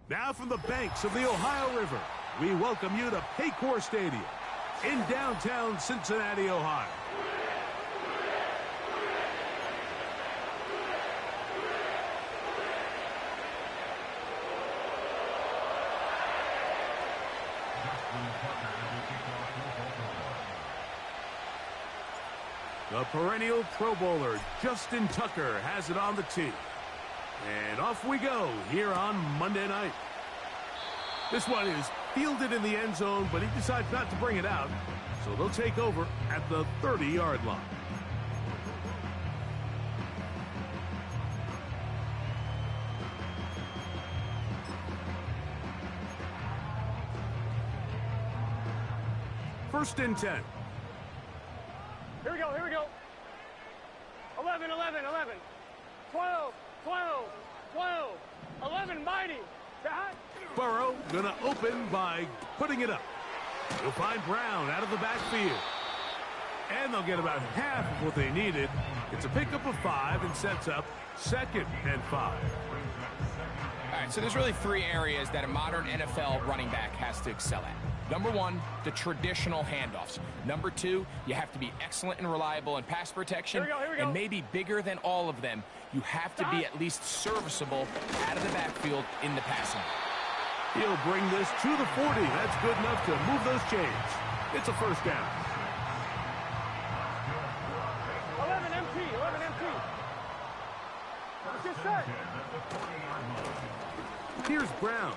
Now from the banks of the Ohio River, we welcome you to Paycor Stadium in downtown Cincinnati, Ohio. The perennial Pro Bowler, Justin Tucker, has it on the tee. And off we go here on Monday night. This one is fielded in the end zone, but he decides not to bring it out. So they'll take over at the 30-yard line. First and 10. Here we go, here we go. 11, 11, 11. 12, 12, 12. 11, mighty. Burrow gonna open by putting it up. He'll find Brown out of the backfield. And they'll get about half of what they needed. It's a pickup of 5 and sets up 2nd and 5. All right, so there's really 3 areas that a modern NFL running back has to excel at. Number 1, the traditional handoffs. Number 2, you have to be excellent and reliable in pass protection. Here we go. And maybe bigger than all of them, you have to be at least serviceable out of the backfield in the passing. He'll bring this to the 40. That's good enough to move those chains. It's a first down. 11 MT, 11 MT. What's this set? Here's Brown.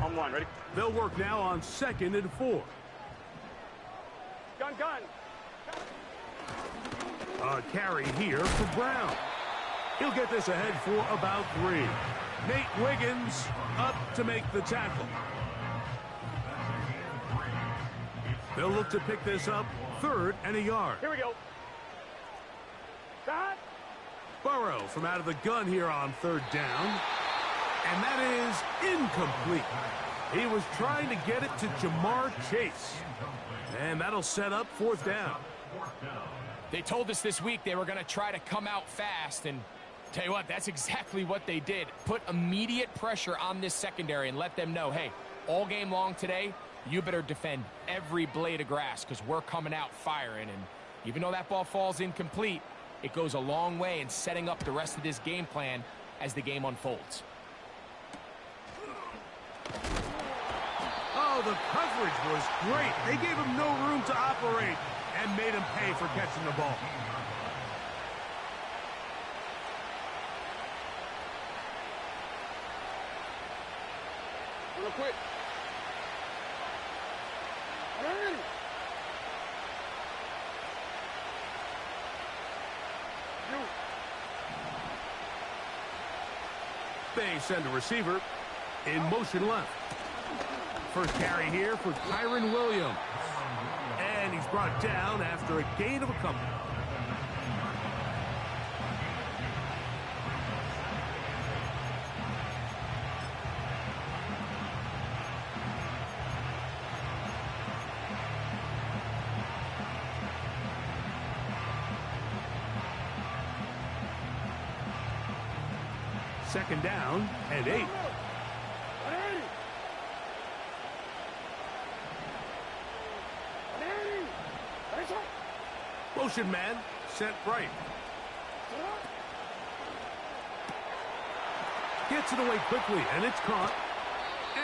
On one, ready? They'll work now on 2nd and 4. Gun, gun. A carry here for Brown. He'll get this ahead for about 3. Nate Wiggins up to make the tackle. They'll look to pick this up 3rd and a yard. Here we go. That. Burrow from out of the gun here on 3rd down. And that is incomplete. He was trying to get it to Jamar Chase. And that'll set up 4th down. They told us this week they were going to try to come out fast, and tell you what, that's exactly what they did. Put immediate pressure on this secondary and let them know, hey, all game long today, you better defend every blade of grass because we're coming out firing. And even though that ball falls incomplete, it goes a long way in setting up the rest of this game plan as the game unfolds. Oh, the coverage was great. They gave him no room to operate and made him pay for catching the ball. Real quick. Ready. They send a receiver in motion left. First carry here for Kyron Williams. And he's brought down after a gain of a couple. Second down and 8. Motion man set right. Gets it away quickly, and it's caught.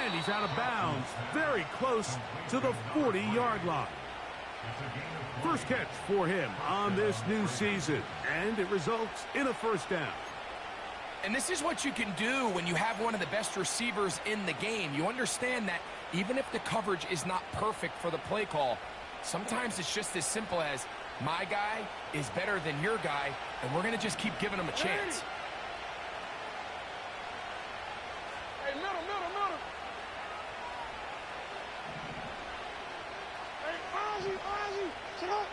And he's out of bounds, very close to the 40-yard line. First catch for him on this new season, and it results in a first down. And this is what you can do when you have one of the best receivers in the game. You understand that even if the coverage is not perfect for the play call, sometimes it's just as simple as, my guy is better than your guy, and we're going to just keep giving him a chance. Hey, middle. Hey, Ozzy, sit up.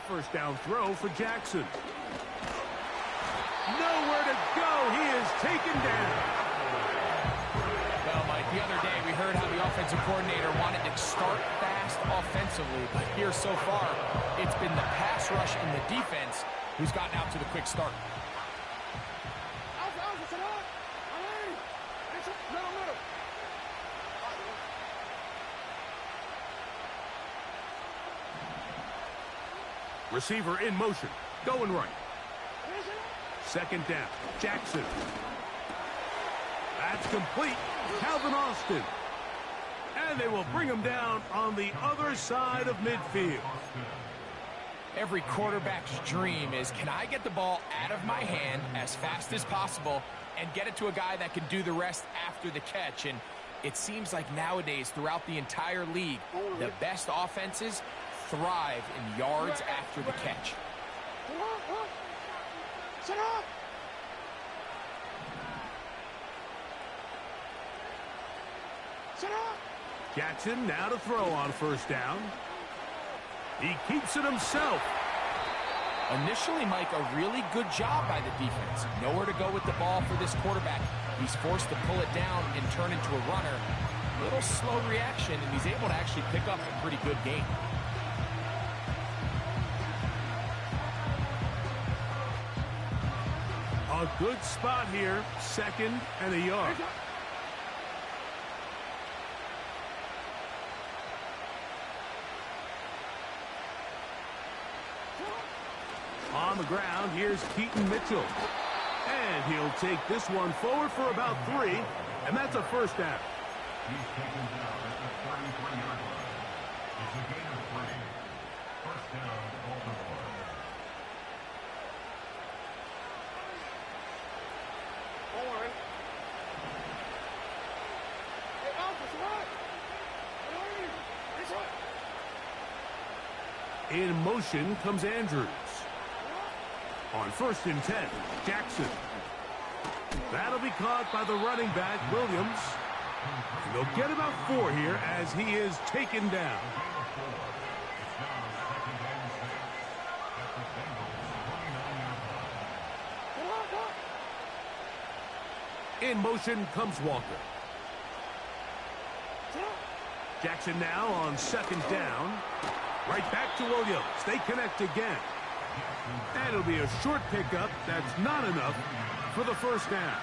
first down throw for Jackson. Nowhere to go. He is taken down. Well, Mike, the other day we heard how the offensive coordinator wanted to start fast offensively, but here so far, it's been the pass rush and the defense who's gotten out to the quick start. Receiver in motion, going right. Second down, Jackson. That's complete. Calvin Austin. And they will bring him down on the other side of midfield. Every quarterback's dream is, can I get the ball out of my hand as fast as possible and get it to a guy that can do the rest after the catch? And it seems like nowadays throughout the entire league, the best offenses thrive in yards after the catch. Sit up! Sit up! Jackson now to throw on first down. He keeps it himself. Initially, Mike, a really good job by the defense. Nowhere to go with the ball for this quarterback. He's forced to pull it down and turn into a runner. Little slow reaction, and he's able to actually pick up a pretty good game. A good spot here, second and a yard. On the ground, here's Keaton Mitchell. And he'll take this one forward for about 3, and that's a first down. He's taken down at the 33-yard line. It's a gain of 3. First down, Baltimore. In motion comes Andrews. On first and 10, Jackson. That'll be caught by the running back, Williams. And they'll get about 4 here as he is taken down. In motion comes Walker. Jackson now on second down. Right back to Williams. They connect again. And it'll be a short pickup. That's not enough for the first down.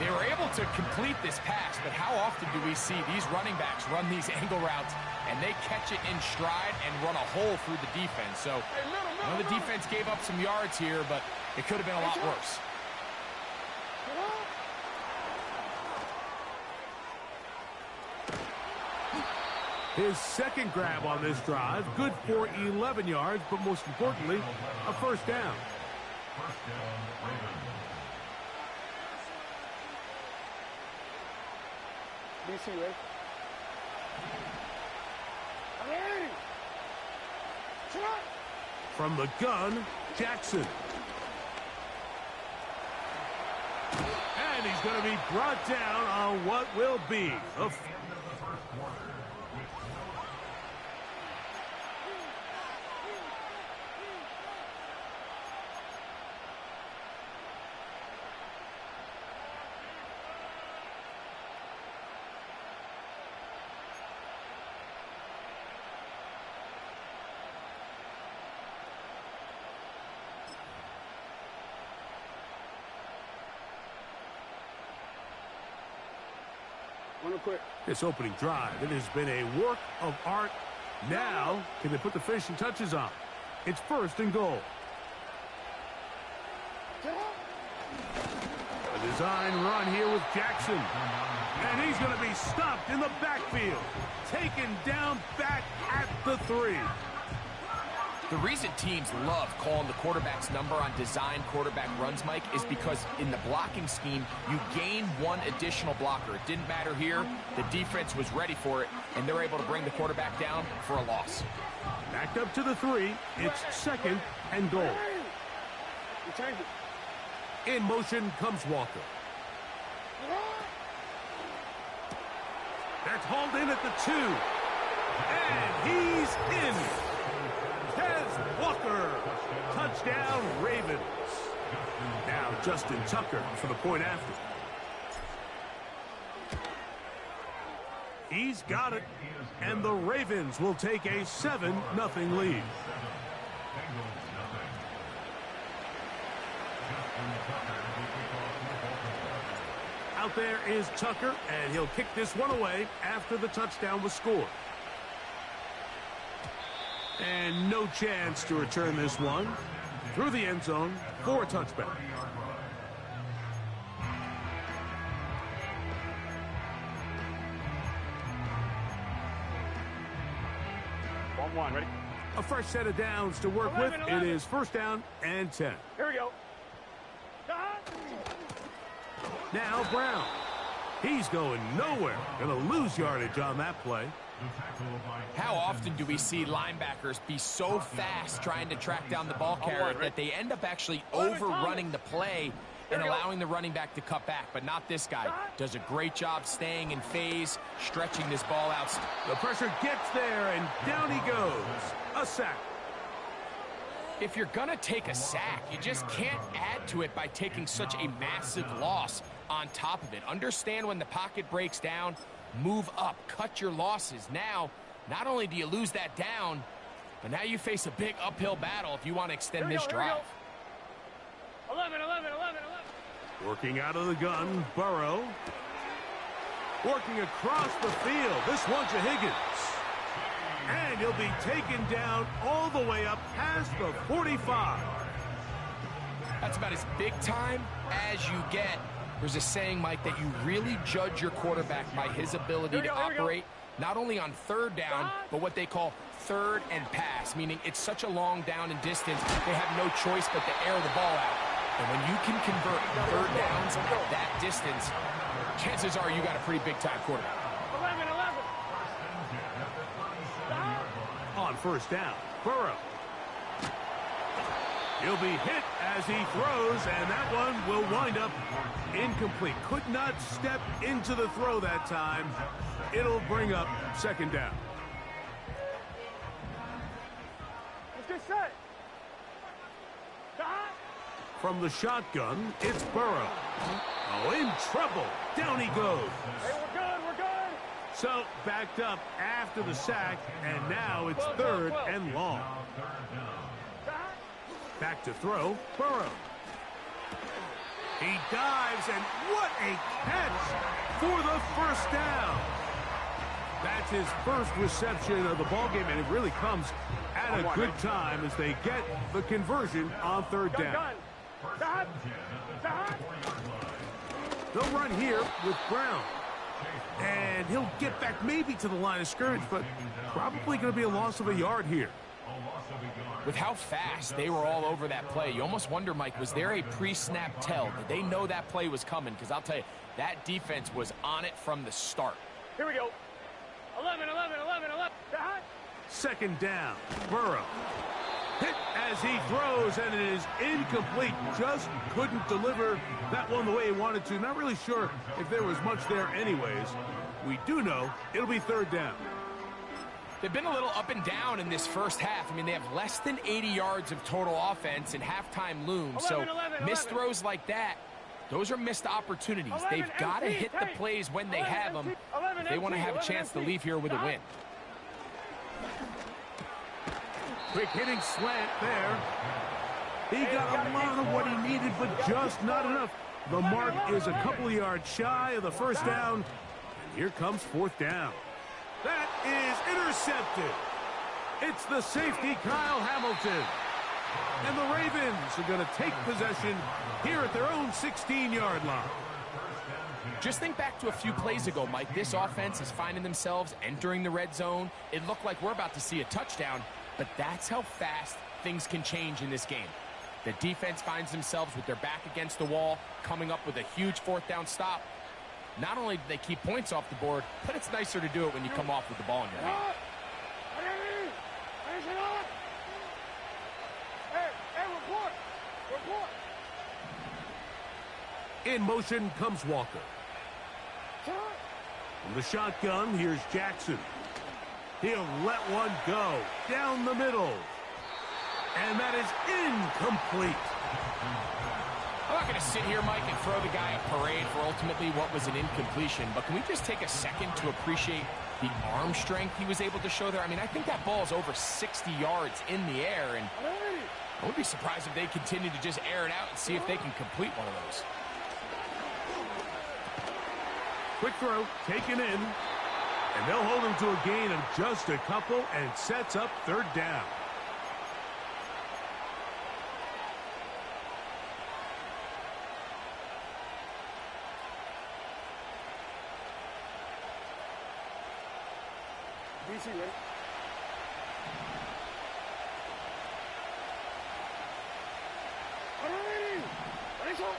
They were able to complete this pass, but how often do we see these running backs run these angle routes and they catch it in stride and run a hole through the defense? So, I know the defense gave up some yards here, but it could have been a lot worse. His second grab on this drive, good for 11 yards, but most importantly, a first down. First down, Ravens. BC, right? Hey! Shot! From the gun, Jackson. And he's going to be brought down on what will be a This opening drive, it has been a work of art. Now, can they put the finishing touches on? It's first and goal. A design run here with Jackson. And he's going to be stopped in the backfield. Taken down back at the 3. The reason teams love calling the quarterback's number on design quarterback runs, Mike, is because in the blocking scheme, you gain one additional blocker. It didn't matter here. The defense was ready for it, and they're able to bring the quarterback down for a loss. Backed up to the 3. It's second and goal. In motion comes Walker. That's hauled in at the 2. And he's in. 10 Walker. Touchdown, Ravens. Now Justin Tucker for the point after. He's got it. And the Ravens will take a 7-0 lead. Out there is Tucker, and he'll kick this one away after the touchdown was scored. And no chance to return this one through the end zone for a touchback. One, ready? A fresh set of downs to work 11. with. It is first down and 10. Here we go. Now Brown. He's going nowhere. Going to lose yardage on that play. How often do we see linebackers be so fast trying to track down the ball carrier that they end up actually overrunning the play and allowing the running back to cut back? But not this guy. Does a great job staying in phase, stretching this ball out. The pressure gets there, and down he goes. A sack. If you're going to take a sack, you just can't add to it by taking such a massive loss on top of it. Understand when the pocket breaks down, move up, cut your losses. Now, not only do you lose that down, but now you face a big uphill battle if you want to extend this drive. 11. Working out of the gun, Burrow. Working across the field. This one's to Higgins. And he'll be taken down all the way up past the 45. That's about as big time as you get. There's a saying, Mike, that you really judge your quarterback by his ability to operate not only on third down, but what they call third and pass, meaning it's such a long down and distance, they have no choice but to air the ball out. And when you can convert third downs at that distance, chances are you got a pretty big-time quarterback. 11. On first down, Burrow. He'll be hit as he throws, and that one will wind up incomplete. Could not step into the throw that time. It'll bring up second down. Let's get set. From the shotgun, it's Burrow. Oh, in trouble. Down he goes. Hey, we're good. So, backed up after the sack, and now it's third and long. Back to throw, Burrow. He dives, and what a catch for the first down. That's his first reception of the ballgame, and it really comes at a good time as they get the conversion on third down. They'll run here with Brown. And he'll get back maybe to the line of scrimmage, but probably going to be a loss of a yard here. With how fast they were all over that play, you almost wonder, Mike, was there a pre-snap tell? Did they know that play was coming? Because I'll tell you, that defense was on it from the start. Here we go. 11. Second down, Burrow. Hit as he throws, and it is incomplete. Just couldn't deliver that one the way he wanted to. Not really sure if there was much there anyways. We do know it'll be third down. They've been a little up and down in this first half. I mean, they have less than 80 yards of total offense and halftime looms. So missed throws like that, those are missed opportunities. They've got to hit the plays when they have them if they want to have a chance to leave here with a win. Quick hitting slant there. He got a lot of what he needed, but just not enough. The mark is a couple of yards shy of the first down. And here comes fourth down. That is intercepted. It's the safety, Kyle Hamilton. And the Ravens are going to take possession here at their own 16-yard line. Just think back to a few plays ago, Mike. This offense is finding themselves entering the red zone. It looked like we're about to see a touchdown, but that's how fast things can change in this game. The defense finds themselves with their back against the wall, coming up with a huge fourth down stop. Not only do they keep points off the board, but it's nicer to do it when you come off with the ball in your hand. In motion comes Walker. From the shotgun, here's Jackson. He'll let one go down the middle. And that is incomplete. I'm not going to sit here, Mike, and throw the guy a parade for ultimately what was an incompletion, but can we just take a second to appreciate the arm strength he was able to show there? I mean, I think that ball is over 60 yards in the air, and I would be surprised if they continue to just air it out and see if they can complete one of those. Quick throw, taken in, and they'll hold him to a gain of just a couple, and it sets up third down. DC, ready? Ready! Ready, sir!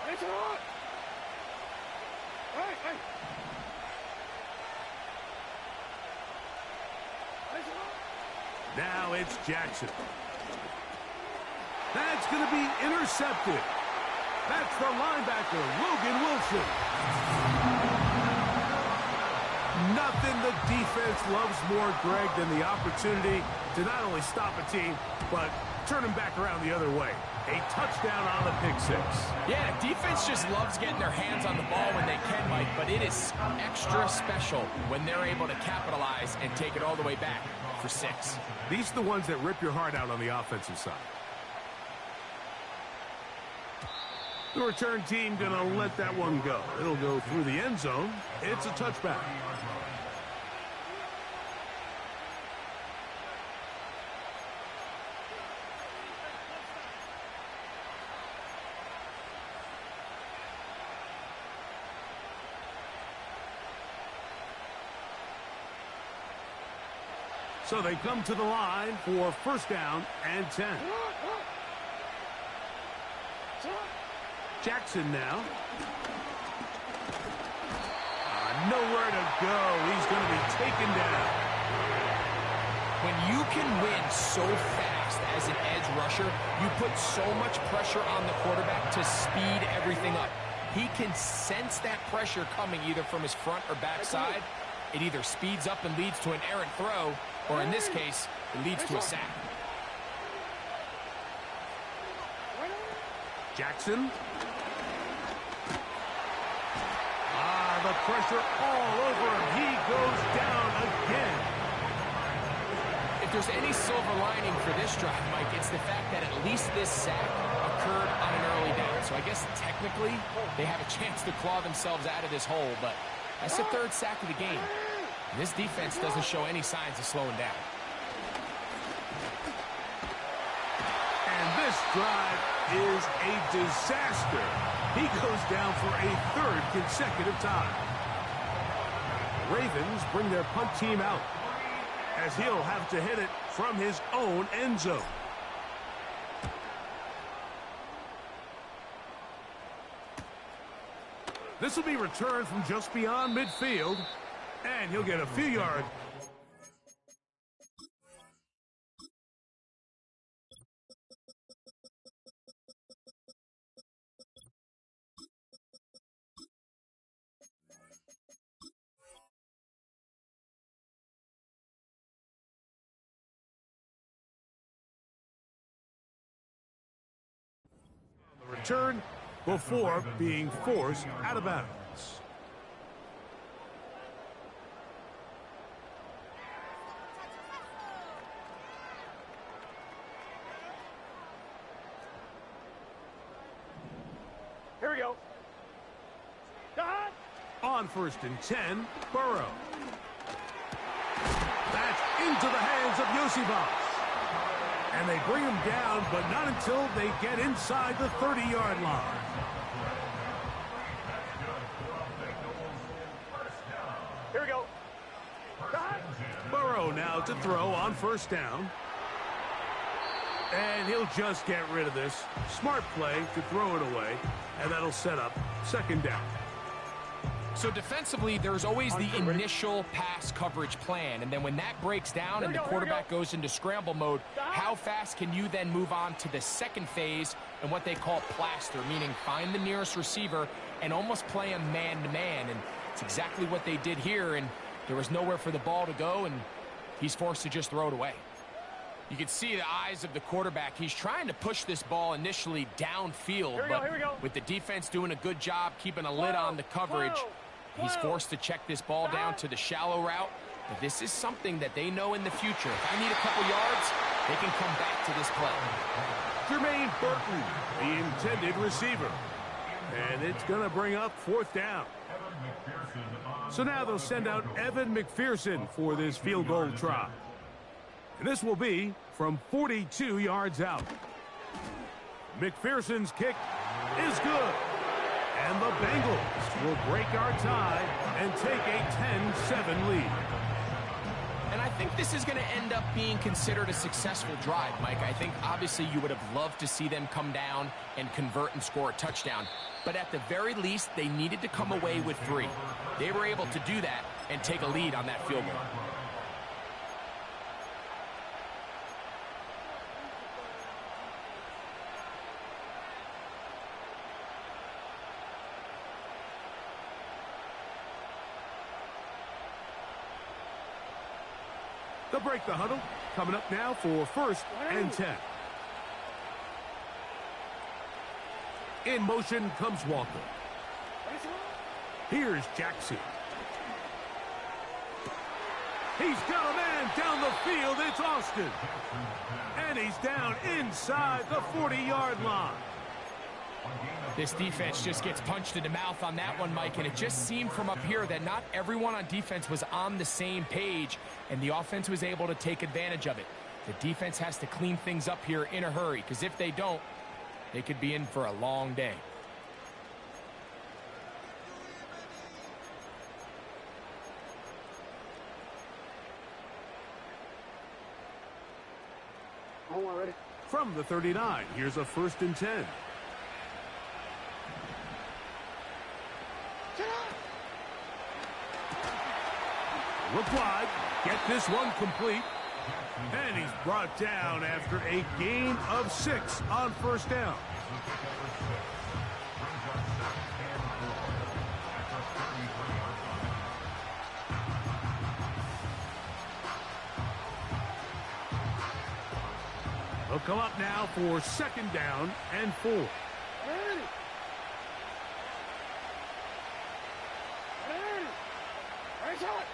Ready, sir! Hey, hey! Ready, sir! Now it's Jackson. That's going to be intercepted. That's the linebacker, Logan Wilson. Nothing the defense loves more, Greg, than the opportunity to not only stop a team, but turn them back around the other way. A touchdown on the pick six. Yeah, defense just loves getting their hands on the ball when they can, Mike, but it is extra special when they're able to capitalize and take it all the way back for 6. These are the ones that rip your heart out on the offensive side. The return team going to let that one go. It'll go through the end zone. It's a touchback. So they come to the line for first down and 10. Jackson now. Nowhere to go. He's going to be taken down. When you can win so fast as an edge rusher, you put so much pressure on the quarterback to speed everything up. He can sense that pressure coming either from his front or back side. It either speeds up and leads to an errant throw, or in this case, it leads to a sack. Jackson. The pressure all over him. He goes down again. If there's any silver lining for this drive, Mike, it's the fact that at least this sack occurred on an early down. So I guess technically they have a chance to claw themselves out of this hole, but that's the third sack of the game. And this defense doesn't show any signs of slowing down. And this drive is a disaster. He goes down for a third consecutive time. The Ravens bring their punt team out as he'll have to hit it from his own end zone. This will be returned from just beyond midfield, and he'll get a few yards. Return before being forced out of bounds. Here we go. On first and 10, Burrow. That's into the hands of Yosibas. And they bring him down, but not until they get inside the 30-yard line. Here we go. Burrow now to throw on first down. And he'll just get rid of this. Smart play to throw it away, and that'll set up second down. So defensively, there's always the initial pass coverage plan, and then when that breaks down and the quarterback goes into scramble mode, how fast can you then move on to the second phase and what they call plaster, meaning find the nearest receiver and almost play him man-to-man, and it's exactly what they did here, and there was nowhere for the ball to go, and he's forced to just throw it away. You can see the eyes of the quarterback. He's trying to push this ball initially downfield, Here we go. with the defense doing a good job keeping a lid on the coverage, he's forced to check this ball down to the shallow route. But this is something that they know in the future. If I need a couple yards, they can come back to this play. Jermaine Burton, the intended receiver. And it's going to bring up 4th down. So now they'll send out Evan McPherson for this field goal try. And this will be from 42 yards out. McPherson's kick is good. And the Bengals will break our tie and take a 10-7 lead. And I think this is going to end up being considered a successful drive, Mike. I think obviously you would have loved to see them come down and convert and score a touchdown. But at the very least, they needed to come away with 3. They were able to do that and take a lead on that field goal. They'll break the huddle. Coming up now for 1st and 10. In motion comes Walker. Here's Jackson. He's got a man down the field. It's Austin. And he's down inside the 40-yard line. This defense just gets punched in the mouth on that one, Mike, and it just seemed from up here that not everyone on defense was on the same page, and the offense was able to take advantage of it. The defense has to clean things up here in a hurry, because if they don't, they could be in for a long day. Ready? From the 39, here's a 1st and 10. Look wide, get this one complete, and he's brought down after a gain of 6 on 1st down. They'll come up now for 2nd down and 4. Ready. Right shot.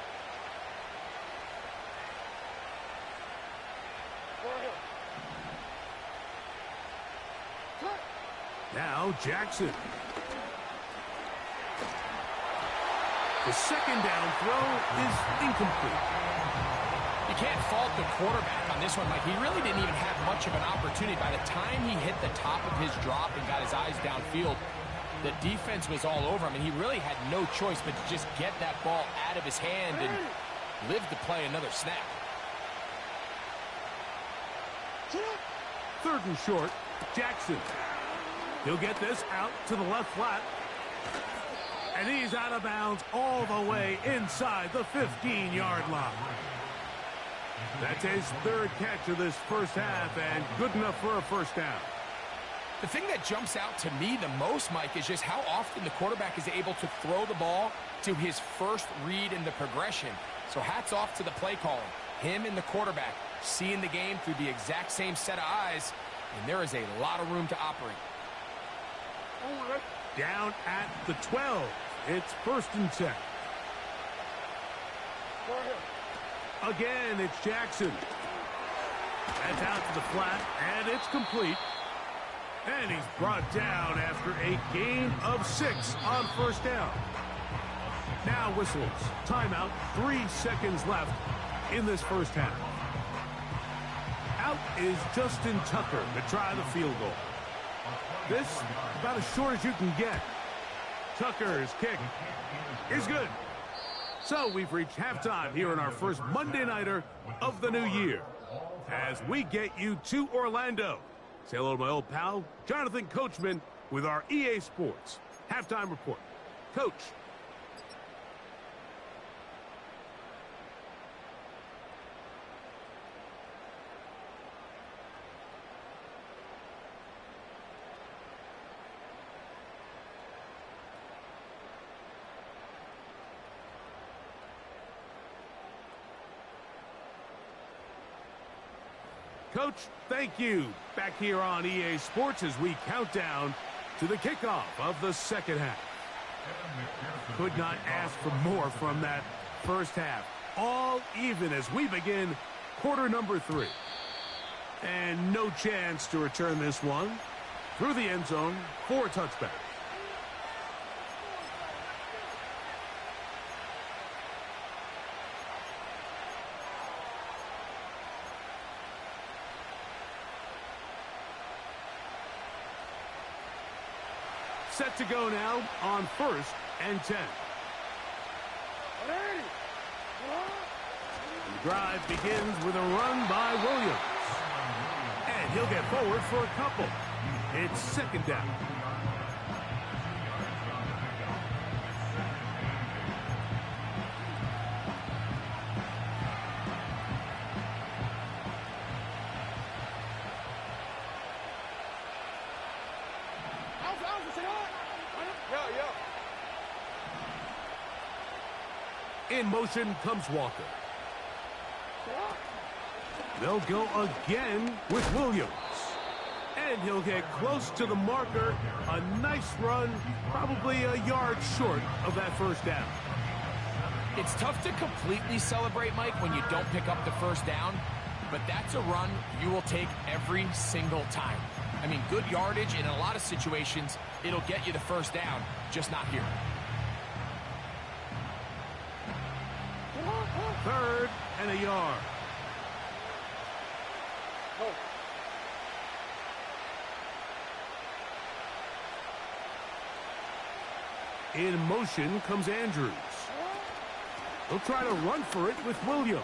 Now Jackson. The 2nd down throw is incomplete. You can't fault the quarterback on this one, Mike. He really didn't even have much of an opportunity. By the time he hit the top of his drop and got his eyes downfield, the defense was all over him, and he really had no choice but to just get that ball out of his hand and live to play another snap. 3rd and short, Jackson. He'll get this out to the left flat. And he's out of bounds all the way inside the 15-yard line. That's his 3rd catch of this 1st half, and good enough for a 1st down. The thing that jumps out to me the most, Mike, is just how often the quarterback is able to throw the ball to his first read in the progression. So hats off to the play calling. Him and the quarterback seeing the game through the exact same set of eyes, and there is a lot of room to operate. Down at the 12. It's 1st and 10. Again, it's Jackson. That's out to the flat, and it's complete. And he's brought down after a gain of 6 on 1st down. Now whistles. Timeout. 3 seconds left in this 1st half. Out is Justin Tucker to try the field goal. This about as short as you can get. Tucker's kick is good. So we've reached halftime here in our first Monday Nighter of the new year. As we get you to Orlando. Say hello to my old pal, Jonathan Coachman, with our EA Sports halftime report. Coach. Coach, thank you. Back here on EA Sports as we count down to the kickoff of the second half. Could not ask for more from that first half. All even as we begin quarter number 3. And no chance to return this one through the end zone for a touchback. Set to go now on 1st and 10. The drive begins with a run by Williams. And he'll get forward for a couple. It's second down. In motion comes Walker. They'll go again with Williams. And he'll get close to the marker. A nice run, probably a yard short of that first down. It's tough to completely celebrate, Mike, when you don't pick up the first down. But that's a run you will take every single time. I mean, good yardage, and in a lot of situations, it'll get you the first down, just not here. 3rd and a yard. In motion comes Andrews. He'll try to run for it with Williams.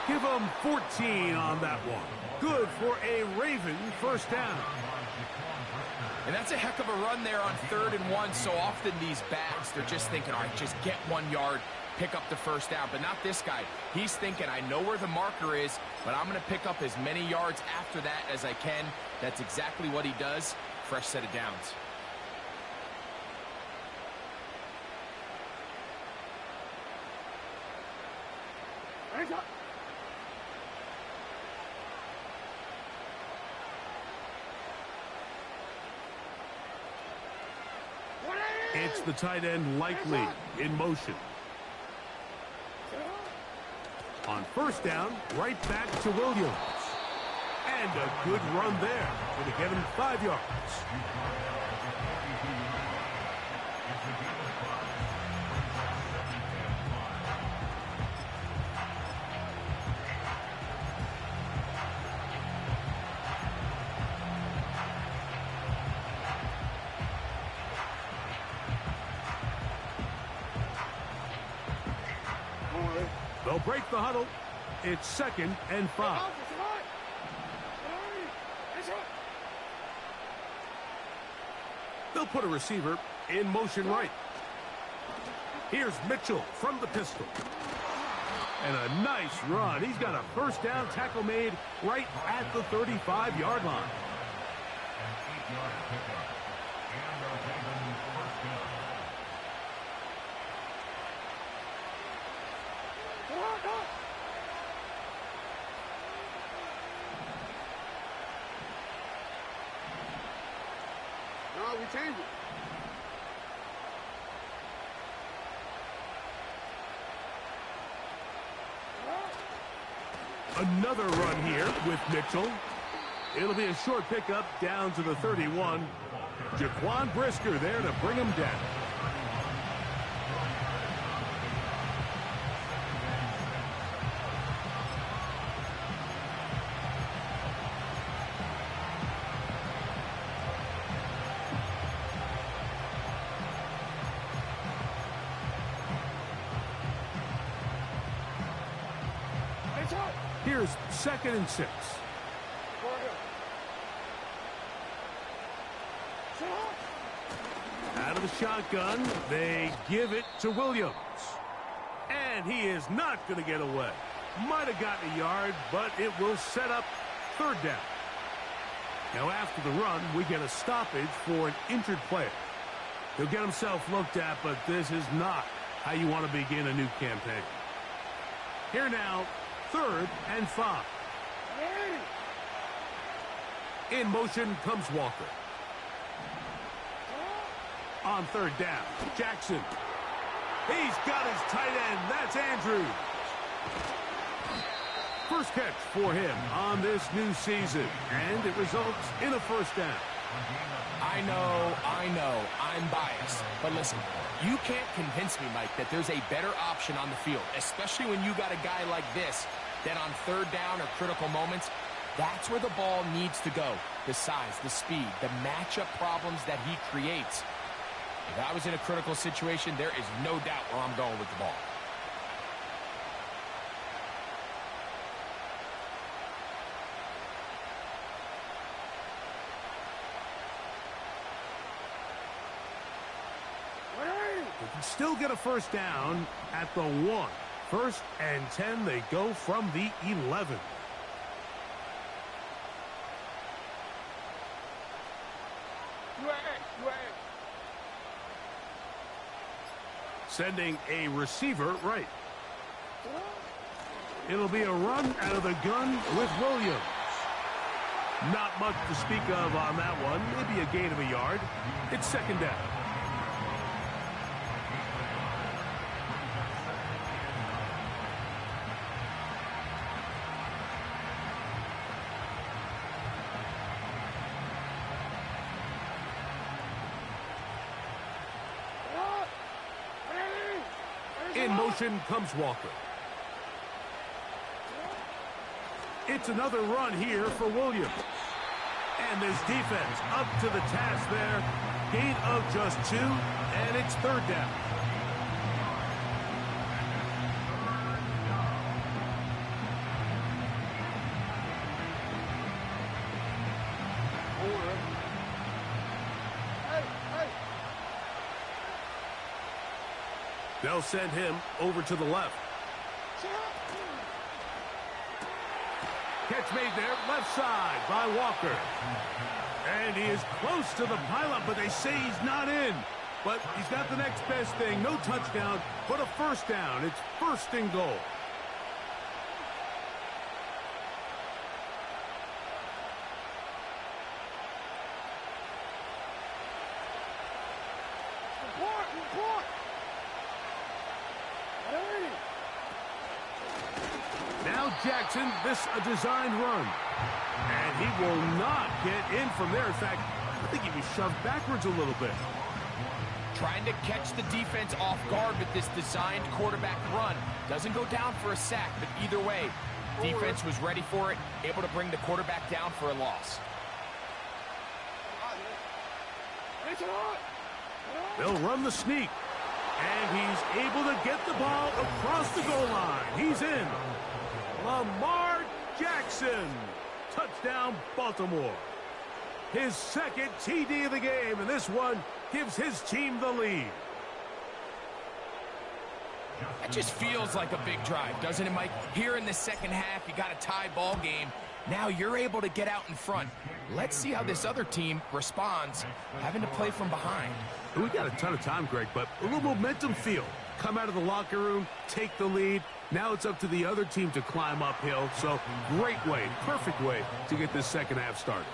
Give him 14 on that one. Good for a Raven first down. And that's a heck of a run there on 3rd and 1. So often these backs, they're just thinking, all right, just get 1 yard, pick up the first down. But not this guy. He's thinking, I know where the marker is, but I'm going to pick up as many yards after that as I can. That's exactly what he does. Fresh set of downs. It's the tight end Likely in motion. On first down, right back to Williams. And a good run there. Going to get him 5 yards. They'll break the huddle. It's 2nd and 5. They'll put a receiver in motion right. Here's Mitchell from the pistol. And a nice run. He's got a first down tackle made right at the 35-yard line. An 8-yard pickup. And a Raven first down. No, we changed it. Another run here with Mitchell. It'll be a short pickup down to the 31. Jaquan Brisker there to bring him down. Here's 2nd and 6. Out of the shotgun, they give it to Williams. And he is not going to get away. Might have gotten a yard, but it will set up 3rd down. Now after the run, we get a stoppage for an injured player. He'll get himself looked at, but this is not how you want to begin a new campaign. Here now, 3rd and 5. In motion comes Walker. On 3rd down, Jackson. He's got his tight end. That's Andrews. First catch for him on this new season, and it results in a 1st down. I know, I'm biased. But listen, you can't convince me, Mike, that there's a better option on the field, especially when you got a guy like this, that on 3rd down or critical moments, that's where the ball needs to go. The size, the speed, the matchup problems that he creates. If I was in a critical situation, there is no doubt where I'm going with the ball. They can still get a 1st down at the 1. 1st and 10, they go from the 11. Sending a receiver right. It'll be a run out of the gun with Williams. Not much to speak of on that one. Maybe a gain of a yard. It's 2nd down. In motion comes Walker. It's another run here for Williams. And this defense up to the task there. Gain of just 2, and it's 3rd down. They'll send him over to the left. Catch made there, left side by Walker. And he is close to the pileup, but they say he's not in. But he's got the next best thing. No touchdown, but a 1st down. It's 1st and goal. Now Jackson, this a designed run. And he will not get in from there. In fact, I think he was shoved backwards a little bit. Trying to catch the defense off guard with this designed quarterback run. Doesn't go down for a sack, but either way, defense was ready for it, able to bring the quarterback down for a loss. They'll run the sneak. And he's able to get the ball across the goal line. He's in. Lamar Jackson. Touchdown, Baltimore. His 2nd TD of the game, and this one gives his team the lead. That just feels like a big drive, doesn't it, Mike? Here in the 2nd half, you got a tie ball game. Now you're able to get out in front. Let's see how this other team responds, having to play from behind. We got a ton of time, Greg, but a little momentum feel. Come out of the locker room, take the lead. Now it's up to the other team to climb uphill. So great way, perfect way to get this 2nd half started.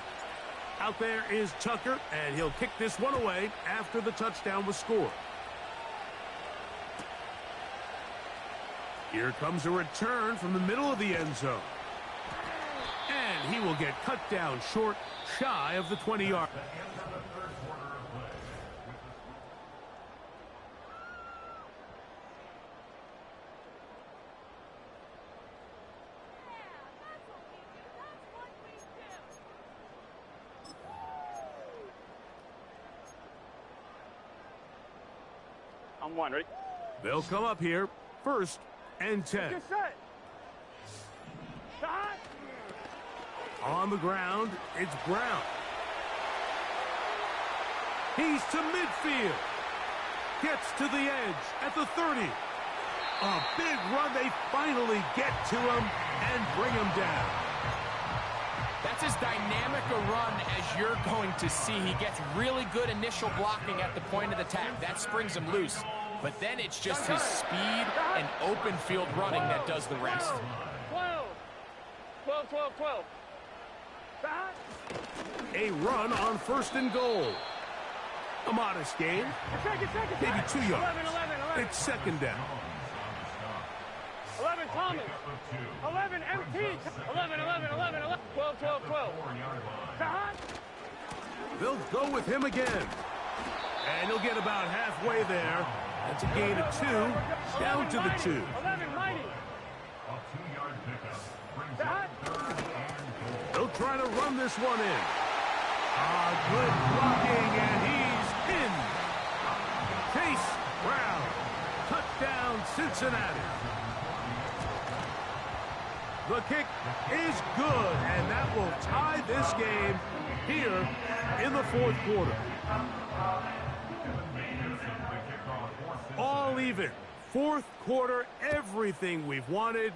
Out there is Tucker, and he'll kick this one away after the touchdown was scored. Here comes a return from the middle of the end zone. And he will get cut down short, shy of the 20-yard. On 1, ready? They'll come up here, 1st and 10. Get set. Shot. On the ground, it's Brown. He's to midfield. Gets to the edge at the 30. A big run. They finally get to him and bring him down. That's as dynamic a run as you're going to see. He gets really good initial blocking at the point of the attack. That springs him loose. But then it's just his speed and open field running that does the rest. 12. 12, 12. Back. A run on 1st and goal. A modest gain. Second. Maybe 2 yards. 11. It's 2nd down. 11, Thomas. 11, MT. 11. 12. Back. They'll go with him again. And he'll get about halfway there. That's a gain of 2. Down to the 2. 11, Mighty. A 2-yard pickup brings Back. up 3rd and goal. They'll try to run this one in. Good blocking, and he's in. Chase Brown. Touchdown, Cincinnati. The kick is good, and that will tie this game here in the 4th quarter. All even. 4th quarter, everything we've wanted.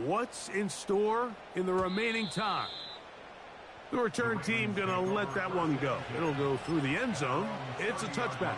What's in store in the remaining time? The return team going to let that one go. It'll go through the end zone. It's a touchback.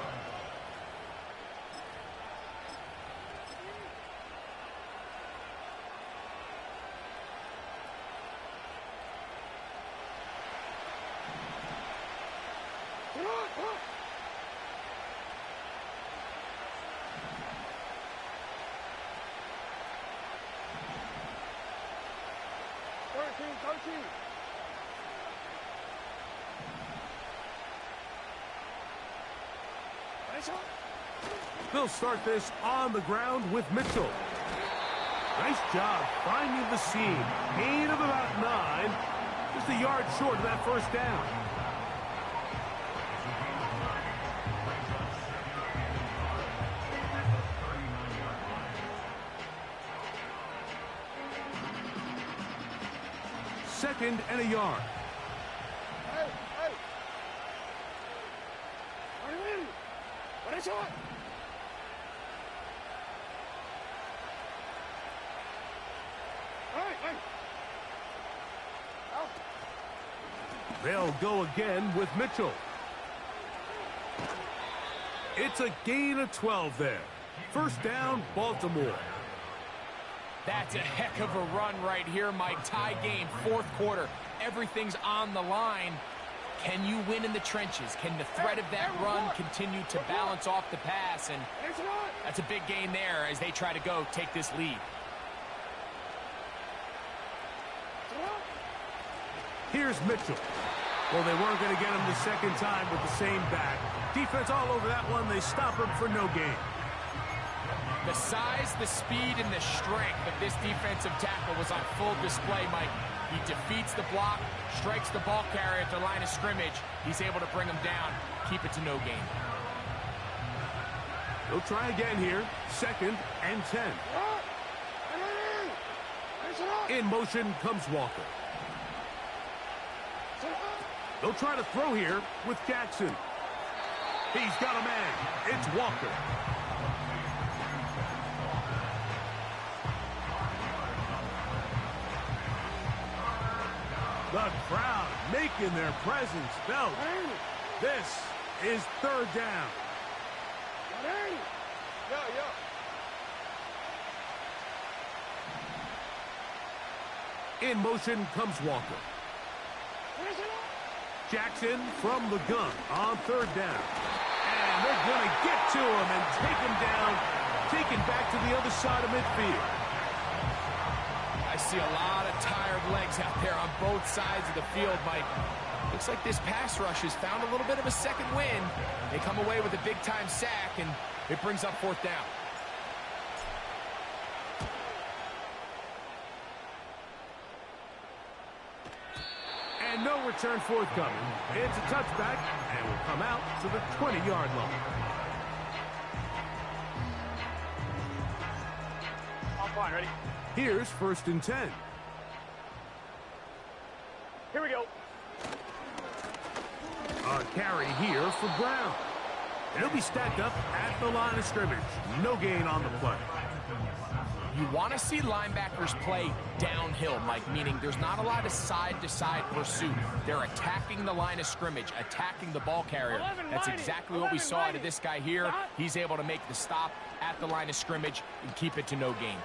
They'll start this on the ground with Mitchell. Nice job finding the seam. Gain of about 9. Just a yard short of that 1st down. Second and a yard. What is it? They'll go again with Mitchell. It's a gain of 12 there. 1st down, Baltimore. That's a heck of a run right here, Mike. Tie game, 4th quarter. Everything's on the line. Can you win in the trenches? Can the threat of that run continue to balance off the pass? And that's a big gain there as they try to go take this lead. Here's Mitchell. Well, they weren't going to get him the 2nd time with the same back. Defense all over that one. They stop him for no gain. The size, the speed, and the strength of this defensive tackle was on full display, Mike. He defeats the block, strikes the ball carrier at the line of scrimmage. He's able to bring him down, keep it to no gain. They'll try again here. 2nd and 10. In motion comes Walker. They'll try to throw here with Jackson. He's got a man. It's Walker. The crowd making their presence felt. This is 3rd down. In motion comes Walker. Jackson from the gun on 3rd down. And they're going to get to him and take him down, taken back to the other side of midfield. I see a lot of tired legs out there on both sides of the field, Mike. Looks like this pass rush has found a little bit of a second wind. They come away with a big-time sack, and it brings up 4th down. And no return forthcoming. It's a touchback, and will come out to the 20-yard line. I'm fine, ready? Here's 1st and 10. Here we go. A carry here for Brown. It'll be stacked up at the line of scrimmage. No gain on the play. You want to see linebackers play downhill, Mike, meaning there's not a lot of side-to-side pursuit. They're attacking the line of scrimmage, attacking the ball carrier. That's exactly what we saw out of this guy here. He's able to make the stop at the line of scrimmage and keep it to no gain.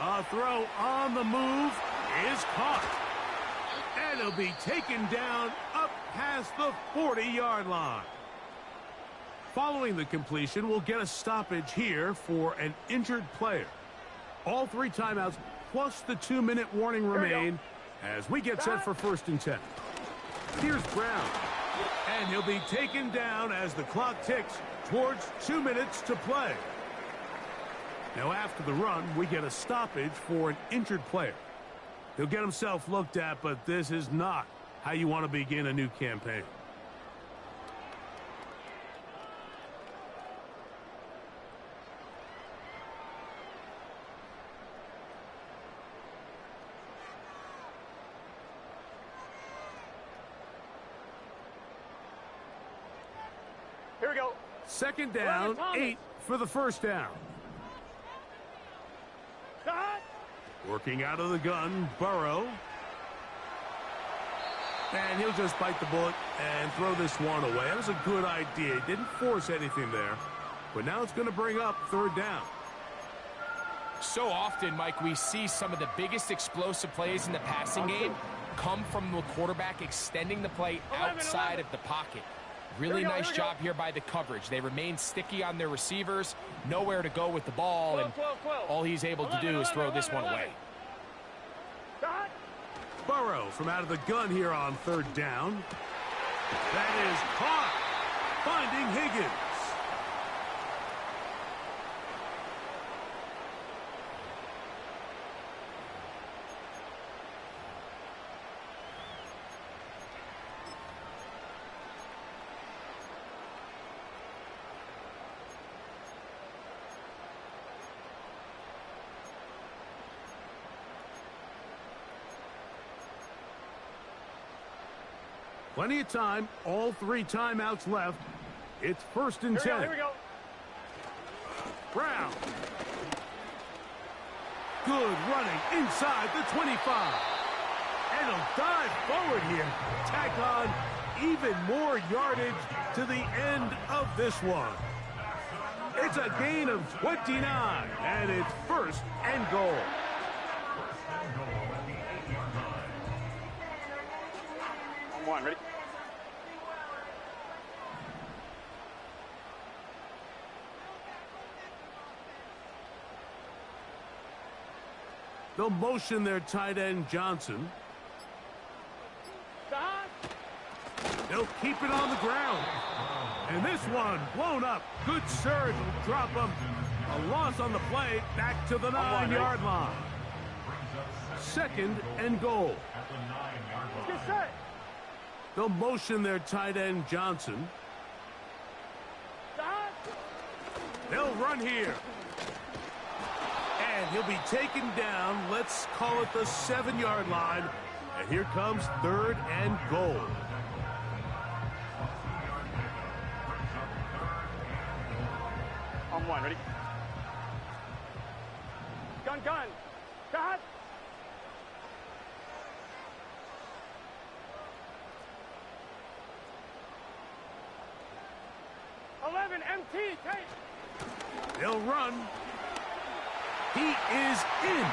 A throw on the move is caught. And he'll be taken down up past the 40-yard line. Following the completion, we'll get a stoppage here for an injured player. All 3 timeouts plus the 2-minute warning remain as we get set for 1st and 10. Here's Brown. And he'll be taken down as the clock ticks towards 2 minutes to play. Now after the run, we get a stoppage for an injured player. He'll get himself looked at, but this is not how you want to begin a new campaign. Here we go. 2nd down, 8 for the 1st down. Cut. Working out of the gun, Burrow. And he'll just bite the bullet and throw this one away. That was a good idea. He didn't force anything there. But now it's going to bring up 3rd down. So often, Mike, we see some of the biggest explosive plays in the passing game come from the quarterback extending the play outside of the pocket. Really nice job here by the coverage. They remain sticky on their receivers, nowhere to go with the ball, and all he's able to do is throw this one away. Burrow from out of the gun here on 3rd down. That is caught, finding Higgins. Plenty of time, all 3 timeouts left. It's 1st and 10. Here we go. Brown. Good running inside the 25. And he'll dive forward here. Tack on even more yardage to the end of this one. It's a gain of 29, and it's 1st and goal. On 1, ready? They'll motion their tight end, Johnson. They'll keep it on the ground. And this one blown up. Good surge. Drop him. A loss on the play. Back to the 9-yard line. 2nd and goal. Get set. They'll motion their tight end, Johnson. They'll run here. And he'll be taken down. Let's call it the 7-yard line. And here comes 3rd and goal. On 1, ready? Gun. Cut. MT, take. They'll run. He is in.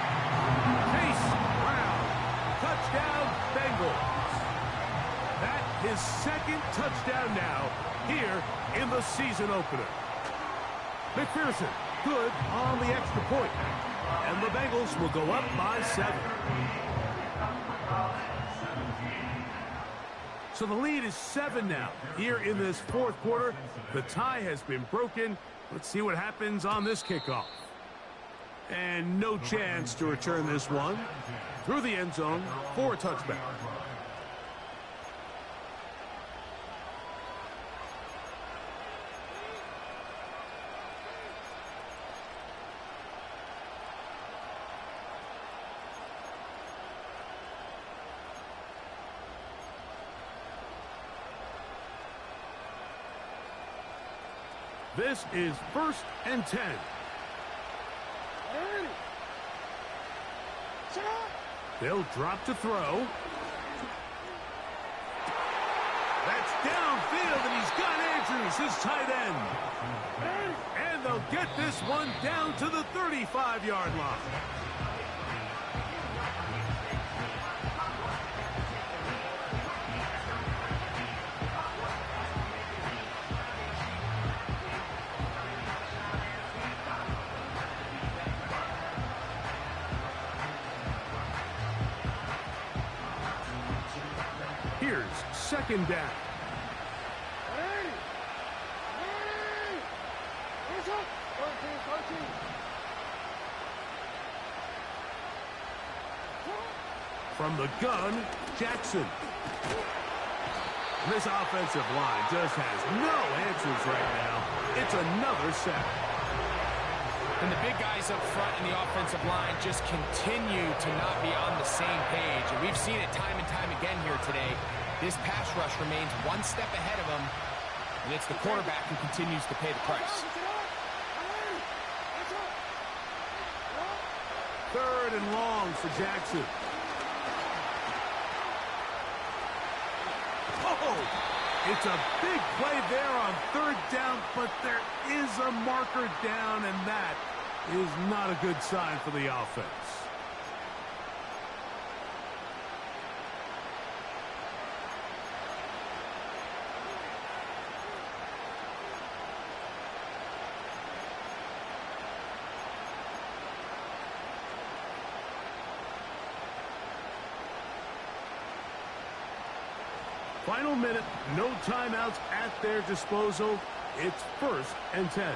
Chase Brown. Touchdown, Bengals. That his 2nd touchdown now here in the season opener. McPherson, good on the extra point. And the Bengals will go up by 7. So the lead is 7 now. Here in this 4th quarter, the tie has been broken. Let's see what happens on this kickoff. And no chance to return this one through the end zone for a touchback. This is 1st and 10. They'll drop to throw. That's downfield, and he's got Andrews, his tight end. And they'll get this one down to the 35-yard line. second down. From the gun, Jackson. This offensive line just has no answers right now. It's another sack. And the big guys up front in the offensive line just continue to not be on the same page. And we've seen it time and time again here today. This pass rush remains one step ahead of them, and it's the quarterback who continues to pay the price. Third and long for Jackson. Oh, it's a big play there on third down, but there is a marker down, and that is not a good sign for the offense. Final minute, no timeouts at their disposal. It's 1st and 10.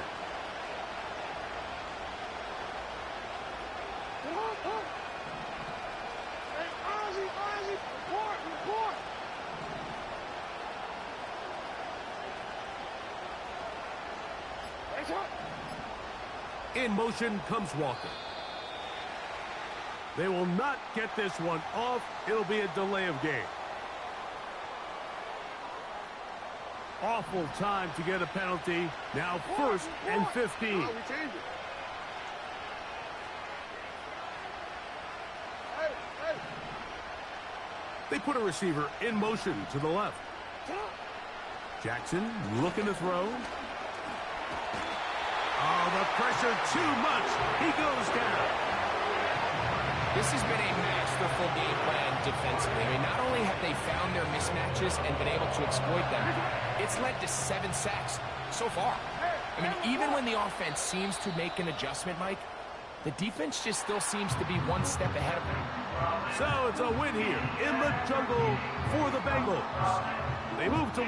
In motion comes Walker. They will not get this one off. It'll be a delay of game. Awful time to get a penalty. Now 1st and 15. They put a receiver in motion to the left. Jackson looking to throw. Oh, the pressure too much. He goes down. This has been a masterful game plan defensively. I mean, not only have they found their mismatches and been able to exploit them, it's led to 7 sacks so far. I mean, even when the offense seems to make an adjustment, Mike, the defense just still seems to be one step ahead of them. So it's a win here in the jungle for the Bengals. They move to 1-0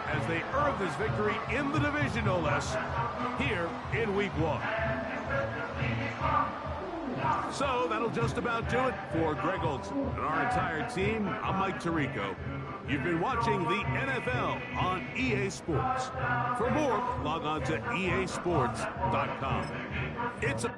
as they earn this victory in the division, no less, here in Week 1. So that'll just about do it for Greg Olson and our entire team. I'm Mike Tirico. You've been watching the NFL on EA Sports. For more, log on to easports.com. It's a